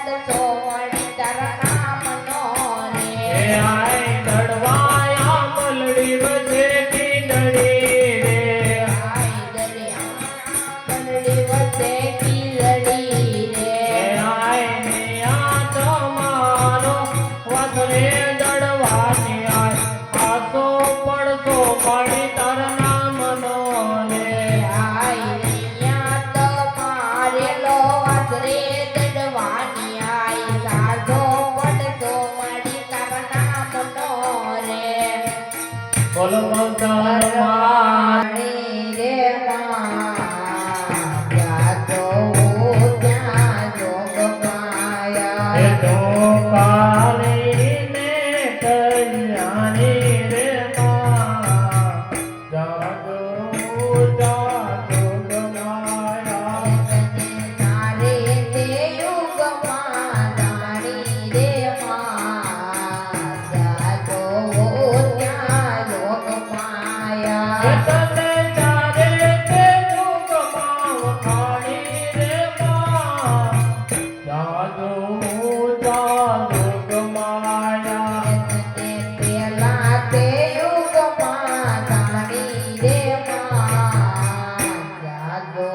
પડતો મળી તારા નામનો રે આય દડવાયા મલડી વચ્ચે કીલડી રે આય દરિયા મલડી વચ્ચે કીલડી રે આય ને આ તમારો વાસરે દડવાની આય આસો પડતો મળી તારા નામનો રે આય રિયા તમારેલો વાસરે દડવાની આય સાધો પડતો મળી તારા નામનો રે બોલ મલદાર રે માં ત્યાં તો ત્યાં જોગ પાયા એ તો કાલીને કલ્યાણી રે માં જાગો જાગો ગમાયા તારે તે યુગમાં જાણી રે માં ત્યાં તો ત્યાં જોગ પાયા તને ચારે તે યુગમાં વખાણી રે માં જાગો જાગો ગમાયા પેલા તે યુગમાં જાણી રે માં જાગો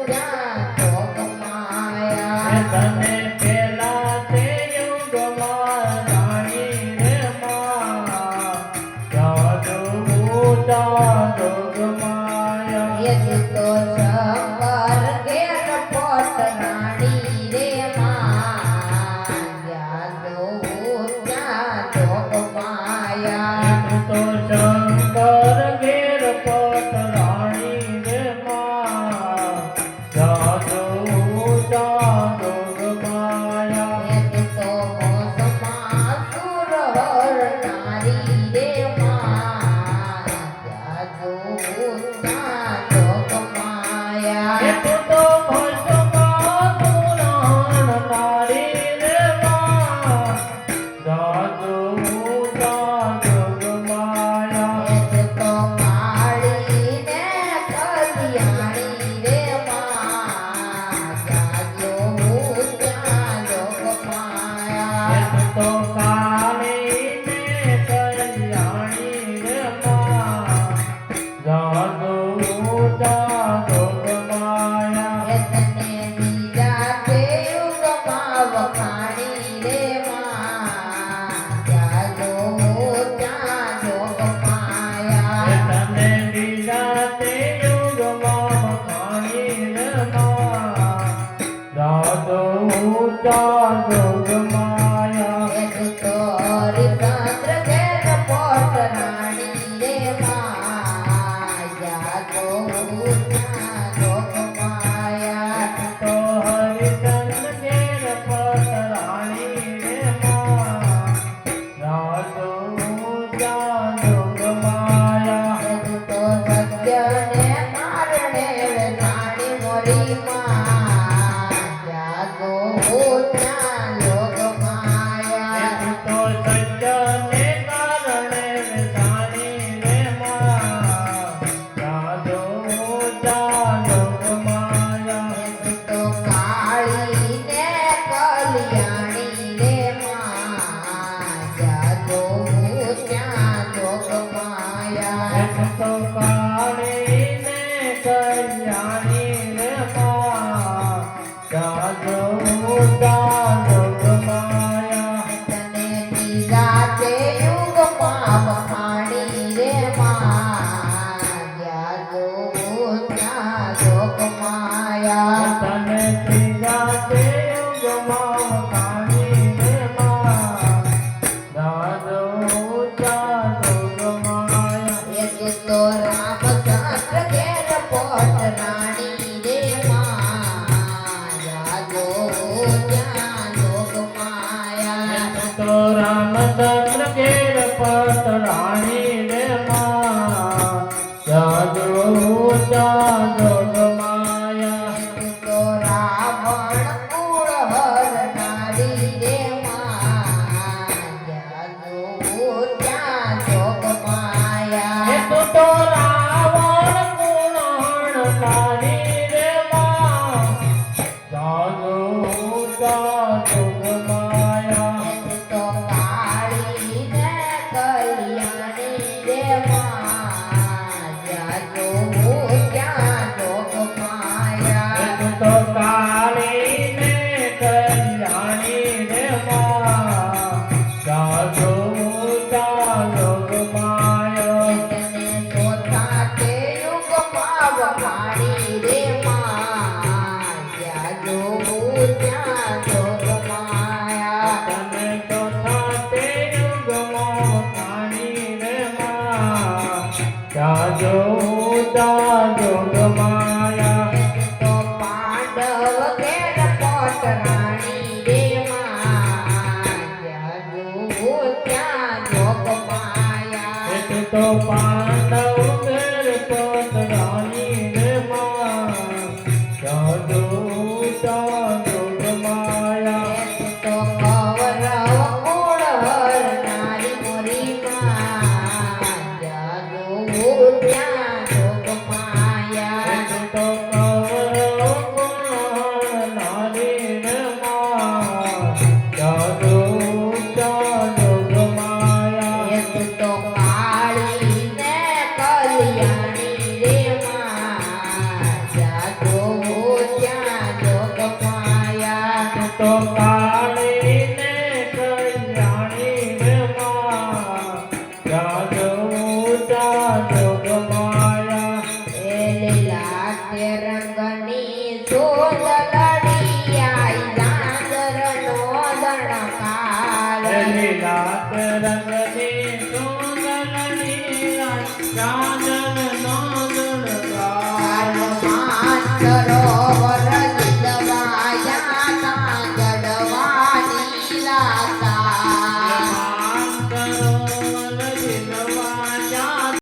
ત્યાં જોગ પાયા તને પેલા તે યુગમાં રાણી રે માં જાદુ જાદુ ગમાયા એ તો શંકર ઘેર પોટ રાણી રે માં જાદો ત્યાં જોગ પાયા તો શંકર ઘેર પટ રાણી રે માં જાદુ જાદુ ગમાયા એ તો મોસમાં સુર હર નારી રે માં જાદો ત્યાં જોગ પાયા તો ભસ્મા પુરાણ નારી રે માં જાદુ જાદુ ગમાયા એ તો કાળીને કલ્યાણી રે માં જાજો ત્યાં જોગ પાયા તો કાલીને કલ્યાણી રે માં જાદુ જાદુ ગમાયા તને બીજા તે યુગમાં વખાણી રે માં જાજો ત્યાં જોગ પાયા તને બીજા તે યુગમાં વખાણી રે માં જાદુ જાદુ ગમાયા એ તો હરિચંદ્ર ઘેર પોટ રાણી રે માં જાજો ત્યાં જોગ પાયા તો હરિચંદ્ર ઘેર પટ રાણી રે માં જાદુ જાદુ ગમાયા તો સત્યને કારણે વેચાણી મોરી માં જાગો ત્યાં લોક માયા તો સત્યને કારણે વેચાણી રે માં જાદુ જાદુ ગમાયા તો કાળીને કલ્યાણી રે માં જાગો ત્યાં લોક માયા તો કાળીને કલ્યાણી રે માં જાદુ જાદુ ગમાયા તને બીજા તે યુગમાં વખાણી રે માં જાગો ત્યાં લોક માયા તને ત્રીજા તે યુગમાં વખાણી રે માં જાદુ જાદુ ગમાયા એક તો રામચંદ્ર ઘેર પોટ રાણી રે માં જાગો ત્યાં લોક માયા તો રામચંદ્ર ઘેર પટ રાણી રે માં જાદુ જાદુ ગમાયા તો રાવણ કુળ હર નારી રે માં જાગો ત્યાં જોગ માયા તો રાવણ ગુણ તારી રે માં જાદુ જાદુ રાત રંગની સુંદરની રાત ચાંદન